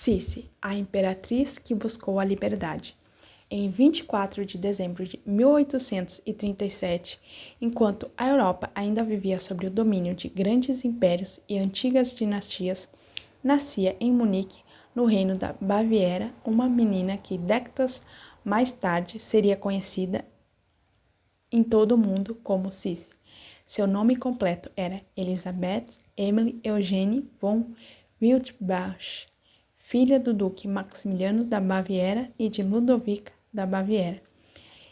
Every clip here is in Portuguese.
Sissi, a imperatriz que buscou a liberdade. Em 24 de dezembro de 1837, enquanto a Europa ainda vivia sob o domínio de grandes impérios e antigas dinastias, nascia em Munique, no reino da Baviera, uma menina que décadas mais tarde seria conhecida em todo o mundo como Sissi. Seu nome completo era Elisabeth Emily Eugenie von Wildbach, filha do duque Maximiliano da Baviera e de Ludovica da Baviera,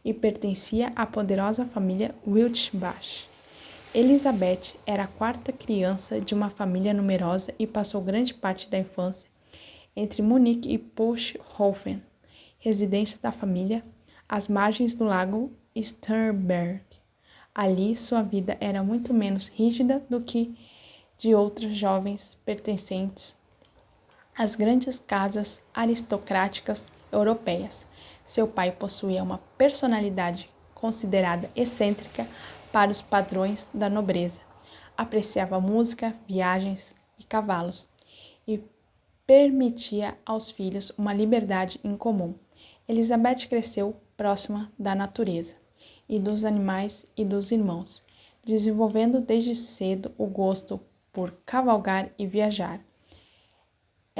e pertencia à poderosa família Wildbach. Elizabeth era a quarta criança de uma família numerosa e passou grande parte da infância entre Munique e Pulshofen, residência da família, às margens do lago Sternberg. Ali, sua vida era muito menos rígida do que de outras jovens pertencentes às grandes casas aristocráticas europeias. Seu pai possuía uma personalidade considerada excêntrica para os padrões da nobreza. Apreciava música, viagens e cavalos, e permitia aos filhos uma liberdade incomum. Elizabeth cresceu próxima da natureza e dos animais e dos irmãos, desenvolvendo desde cedo o gosto por cavalgar e viajar.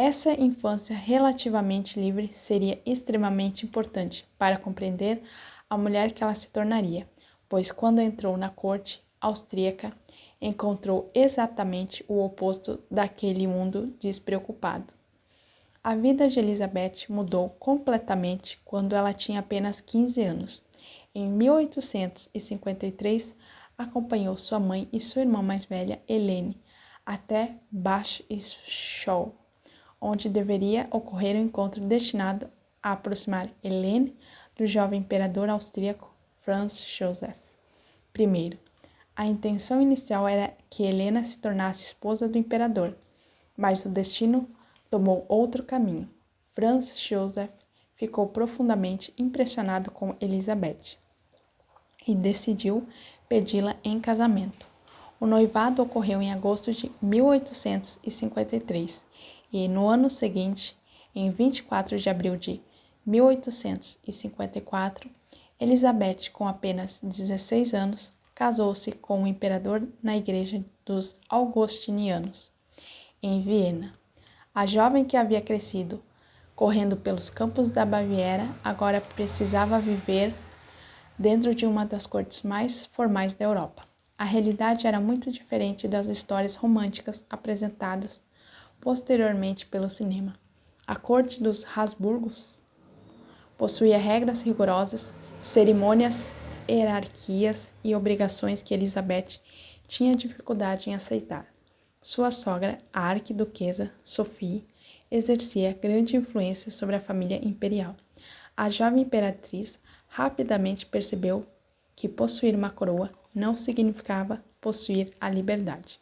Essa infância relativamente livre seria extremamente importante para compreender a mulher que ela se tornaria, pois quando entrou na corte austríaca, encontrou exatamente o oposto daquele mundo despreocupado. A vida de Elizabeth mudou completamente quando ela tinha apenas 15 anos. Em 1853, acompanhou sua mãe e sua irmã mais velha, Helene, até Bashkir, onde deveria ocorrer um encontro destinado a aproximar Helene do jovem imperador austríaco Franz Joseph I. A intenção inicial era que Helena se tornasse esposa do imperador, mas o destino tomou outro caminho. Franz Joseph ficou profundamente impressionado com Elizabeth e decidiu pedi-la em casamento. O noivado ocorreu em agosto de 1853 e, no ano seguinte, em 24 de abril de 1854, Elizabeth, com apenas 16 anos, casou-se com o imperador na igreja dos Augustinianos, em Viena. A jovem que havia crescido correndo pelos campos da Baviera agora precisava viver dentro de uma das cortes mais formais da Europa. A realidade era muito diferente das histórias românticas apresentadas posteriormente pelo cinema. A corte dos Habsburgos possuía regras rigorosas, cerimônias, hierarquias e obrigações que Elizabeth tinha dificuldade em aceitar. Sua sogra, a arquiduquesa Sophie, exercia grande influência sobre a família imperial. A jovem imperatriz rapidamente percebeu que possuir uma coroa não significava possuir a liberdade.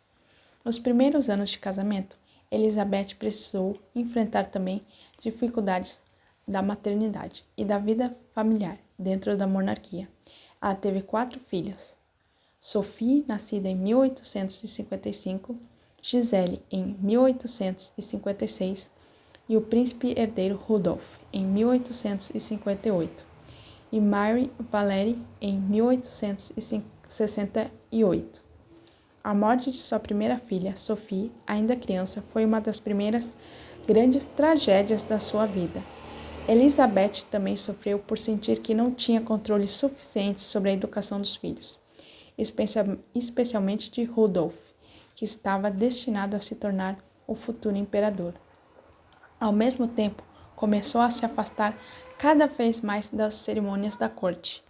Nos primeiros anos de casamento, Elizabeth precisou enfrentar também dificuldades da maternidade e da vida familiar dentro da monarquia. Ela teve 4 filhas: Sophie, nascida em 1855, Gisele, em 1856, e o príncipe herdeiro Rudolf, em 1858, e Mary Valerie, em 1868. A morte de sua primeira filha, Sophie, ainda criança, foi uma das primeiras grandes tragédias da sua vida. Elizabeth também sofreu por sentir que não tinha controle suficiente sobre a educação dos filhos, especialmente de Rudolf, que estava destinado a se tornar o futuro imperador. Ao mesmo tempo, começou a se afastar cada vez mais das cerimônias da corte.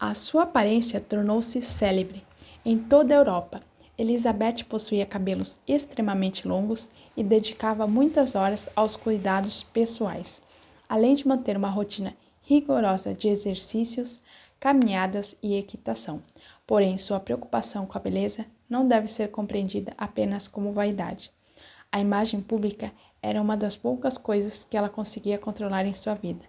A sua aparência tornou-se célebre em toda a Europa. Elizabeth possuía cabelos extremamente longos e dedicava muitas horas aos cuidados pessoais, além de manter uma rotina rigorosa de exercícios, caminhadas e equitação. Porém, sua preocupação com a beleza não deve ser compreendida apenas como vaidade. A imagem pública era uma das poucas coisas que ela conseguia controlar em sua vida,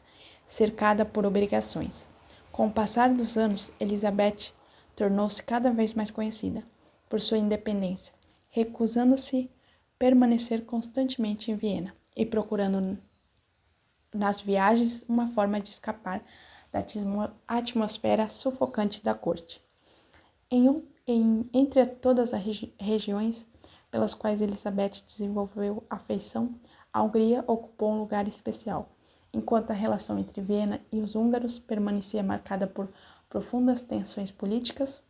cercada por obrigações. Com o passar dos anos, Elizabeth tornou-se cada vez mais conhecida por sua independência, recusando-se permanecer constantemente em Viena. e procurando nas viagens uma forma de escapar da atmosfera sufocante da corte. Entre todas as regiões pelas quais Elizabeth desenvolveu afeição, a Hungria ocupou um lugar especial, enquanto a relação entre Viena e os húngaros permanecia marcada por profundas tensões políticas.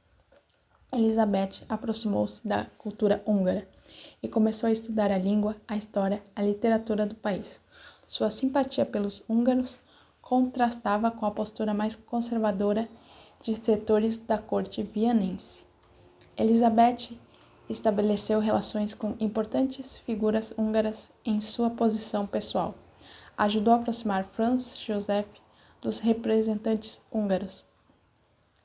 Elizabeth aproximou-se da cultura húngara e começou a estudar a língua, a história, a literatura do país. Sua simpatia pelos húngaros contrastava com a postura mais conservadora de setores da corte vienense. Elizabeth estabeleceu relações com importantes figuras húngaras em sua posição pessoal. Ajudou a aproximar Franz Joseph dos representantes húngaros.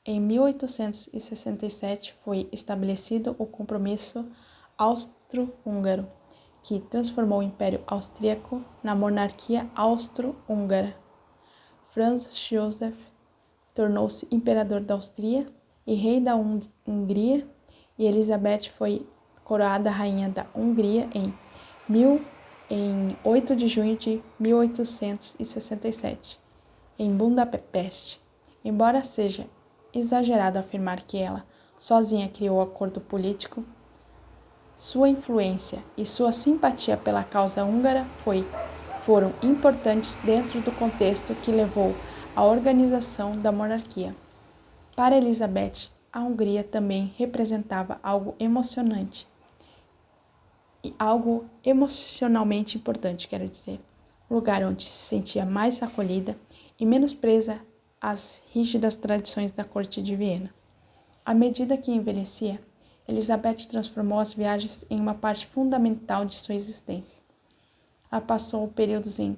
Em 1867 foi estabelecido o Compromisso Austro-Húngaro, que transformou o Império Austríaco na monarquia austro-húngara. Franz Joseph tornou-se imperador da Áustria e rei da Hungria, e Elizabeth foi coroada rainha da Hungria em 8 de junho de 1867, em Budapeste. Embora seja exagerado afirmar que ela sozinha criou o acordo político, sua influência e sua simpatia pela causa húngara foram importantes dentro do contexto que levou à organização da monarquia. Para Elizabeth, a Hungria também representava algo emocionante e algo emocionalmente importante, um lugar onde se sentia mais acolhida e menos presa às rígidas tradições da corte de Viena. À medida que envelhecia, Elizabeth transformou as viagens em uma parte fundamental de sua existência. Ela passou períodos em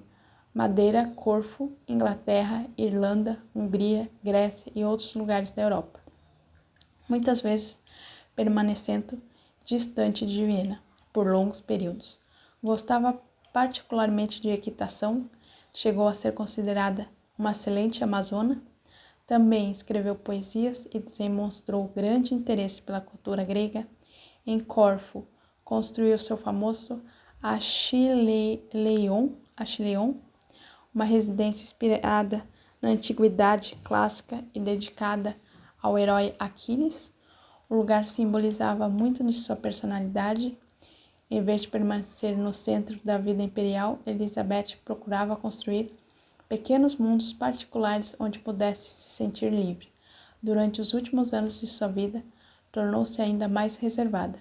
Madeira, Corfu, Inglaterra, Irlanda, Hungria, Grécia e outros lugares da Europa, muitas vezes permanecendo distante de Viena por longos períodos. Gostava particularmente de equitação, chegou a ser considerada uma excelente amazona. Também escreveu poesias e demonstrou grande interesse pela cultura grega. Em Corfu, construiu seu famoso Achilleion, uma residência inspirada na antiguidade clássica e dedicada ao herói Aquiles. O lugar simbolizava muito de sua personalidade. Em vez de permanecer no centro da vida imperial, Elizabeth procurava construir pequenos mundos particulares onde pudesse se sentir livre. Durante os últimos anos de sua vida, tornou-se ainda mais reservada.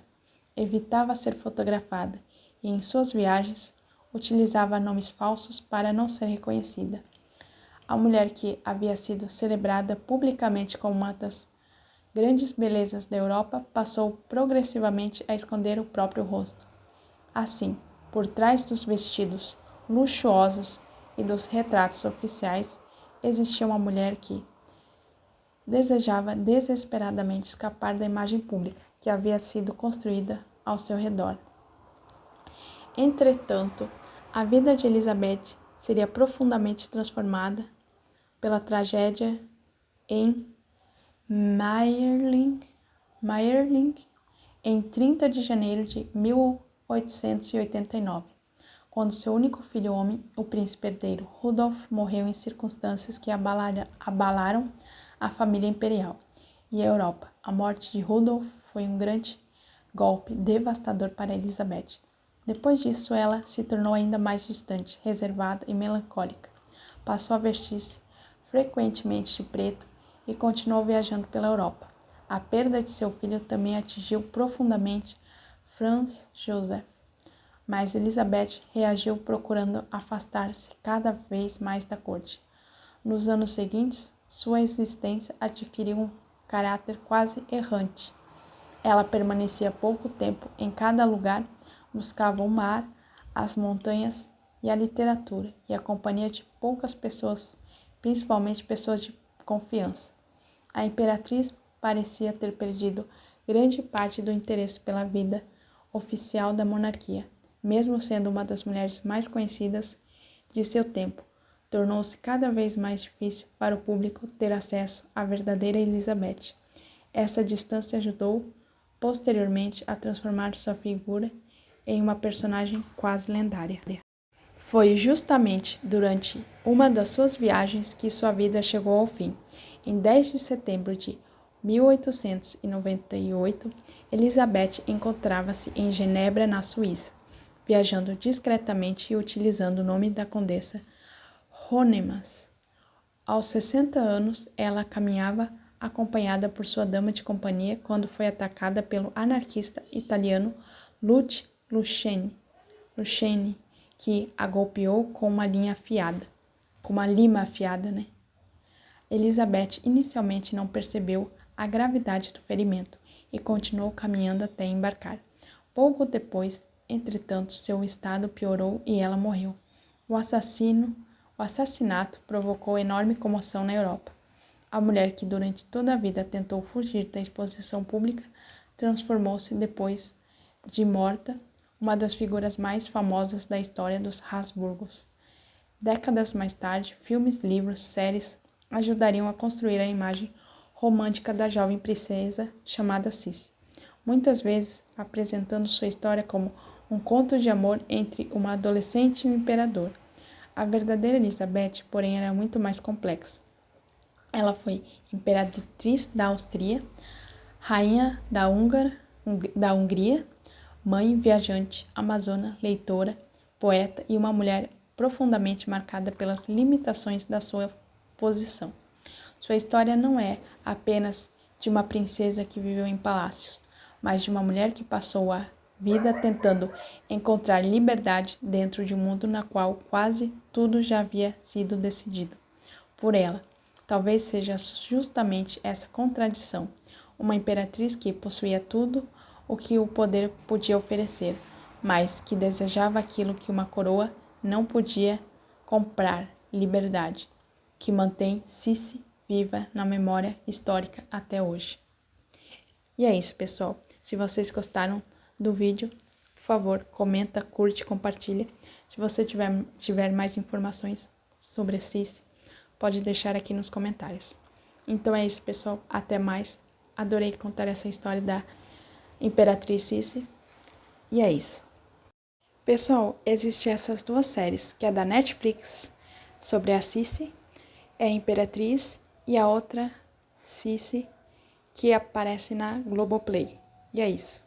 Evitava ser fotografada e, em suas viagens, utilizava nomes falsos para não ser reconhecida. A mulher que havia sido celebrada publicamente como uma das grandes belezas da Europa passou progressivamente a esconder o próprio rosto. Assim, por trás dos vestidos luxuosos e dos retratos oficiais, existia uma mulher que desejava desesperadamente escapar da imagem pública que havia sido construída ao seu redor. Entretanto, a vida de Elizabeth seria profundamente transformada pela tragédia em Mayerling, em 30 de janeiro de 1889, quando seu único filho homem, o príncipe herdeiro Rudolf, morreu em circunstâncias que abalaram a família imperial e a Europa. A morte de Rudolf foi um grande golpe devastador para Elizabeth. Depois disso, ela se tornou ainda mais distante, reservada e melancólica. Passou a vestir-se frequentemente de preto e continuou viajando pela Europa. A perda de seu filho também atingiu profundamente Franz Joseph, mas Elizabeth reagiu procurando afastar-se cada vez mais da corte. Nos anos seguintes, sua existência adquiriu um caráter quase errante. Ela permanecia pouco tempo em cada lugar, buscava o mar, as montanhas e a literatura, e a companhia de poucas pessoas, principalmente pessoas de confiança. A imperatriz parecia ter perdido grande parte do interesse pela vida oficial da monarquia. Mesmo sendo uma das mulheres mais conhecidas de seu tempo, tornou-se cada vez mais difícil para o público ter acesso à verdadeira Elizabeth. Essa distância ajudou, posteriormente, a transformar sua figura em uma personagem quase lendária. Foi justamente durante uma das suas viagens que sua vida chegou ao fim. Em 10 de setembro de 1898, Elizabeth encontrava-se em Genebra, na Suíça, viajando discretamente e utilizando o nome da condessa Honemas. Aos 60 anos, ela caminhava acompanhada por sua dama de companhia quando foi atacada pelo anarquista italiano Luceni, que a golpeou com uma lima afiada, né? Elizabeth inicialmente não percebeu a gravidade do ferimento e continuou caminhando até embarcar. Pouco depois, entretanto, seu estado piorou e ela morreu. O assassinato provocou enorme comoção na Europa. A mulher que durante toda a vida tentou fugir da exposição pública transformou-se, depois de morta, uma das figuras mais famosas da história dos Habsburgos. Décadas mais tarde, filmes, livros, séries ajudariam a construir a imagem romântica da jovem princesa chamada Sissi, muitas vezes apresentando sua história como um conto de amor entre uma adolescente e um imperador. A verdadeira Elizabeth, porém, era muito mais complexa. Ela foi imperatriz da Áustria, rainha da Hungria, mãe, viajante, amazona, leitora, poeta e uma mulher profundamente marcada pelas limitações da sua posição. Sua história não é apenas de uma princesa que viveu em palácios, mas de uma mulher que passou a vida tentando encontrar liberdade dentro de um mundo no qual quase tudo já havia sido decidido por ela. Talvez seja justamente essa contradição, uma imperatriz que possuía tudo o que o poder podia oferecer, mas que desejava aquilo que uma coroa não podia comprar, liberdade, que mantém Sissi viva na memória histórica até hoje. E é isso, pessoal. Se vocês gostaram do vídeo, por favor, comenta, curte, compartilha. Se você tiver mais informações sobre a Sissi, pode deixar aqui nos comentários. Então é isso, pessoal. Até mais. Adorei contar essa história da Imperatriz Sissi. E é isso. Pessoal, existem essas duas séries, que é da Netflix, sobre a Sissi, é a Imperatriz, e a outra, Sissi, que aparece na Globoplay. E é isso.